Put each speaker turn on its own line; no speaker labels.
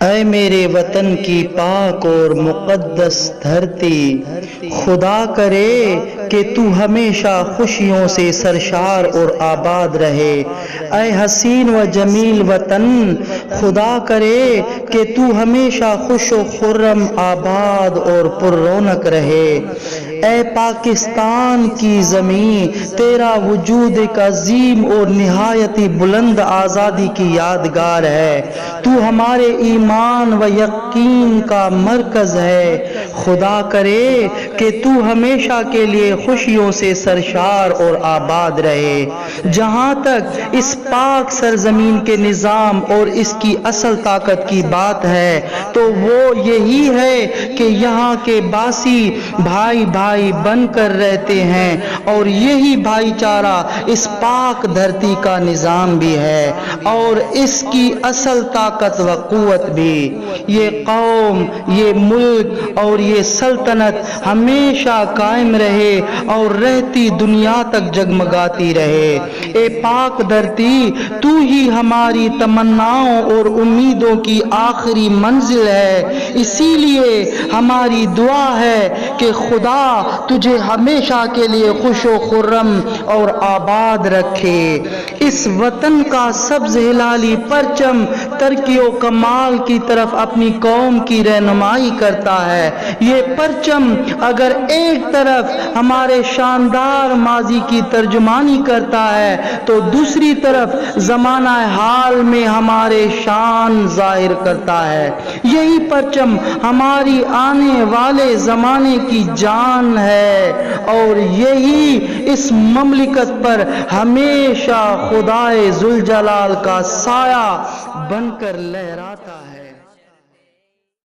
اے میرے وطن کی پاک اور مقدس دھرتی، خدا کرے کہ تو ہمیشہ خوشیوں سے سرشار اور آباد رہے۔ اے حسین و جمیل وطن، خدا کرے کہ تو ہمیشہ خوش و خرم، آباد اور پر رونق رہے۔ اے پاکستان کی زمین، تیرا وجود ایک عظیم اور نہایت بلند آزادی کی یادگار ہے۔ تو ہمارے ایمان و یقین کا مرکز ہے۔ خدا کرے کہ تو ہمیشہ کے لیے خوشیوں سے سرشار اور آباد رہے۔ جہاں تک اس پاک سرزمین کے نظام اور اس کی اصل طاقت کی بات ہے تو وہ یہی ہے کہ یہاں کے باسی بھائی بھائی بن کر رہتے ہیں، اور یہی بھائی چارہ اس پاک دھرتی کا نظام بھی ہے اور اس کی اصل طاقت و قوت بھی۔ یہ قوم، یہ ملک اور یہ سلطنت ہمیشہ قائم رہے اور رہتی دنیا تک جگمگاتی رہے۔ اے پاک دھرتی، تو ہی ہماری تمناؤں اور امیدوں کی آخری منزل ہے، اسی لیے ہماری دعا ہے کہ خدا تجھے ہمیشہ کے لیے خوش و خرم اور آباد رکھے۔ اس وطن کا سبز ہلالی پرچم ترقی و کمال کی طرف اپنی قوم کی رہنمائی کرتا ہے۔ یہ پرچم اگر ایک طرف ہمارے شاندار ماضی کی ترجمانی کرتا ہے تو دوسری طرف زمانہ حال میں ہمارے شان ظاہر کرتا ہے۔ یہی پرچم ہماری آنے والے زمانے کی جان ہے اور یہی اس مملکت پر ہمیشہ خدائے ذوالجلال کا سایہ بن کر لہراتا ہے۔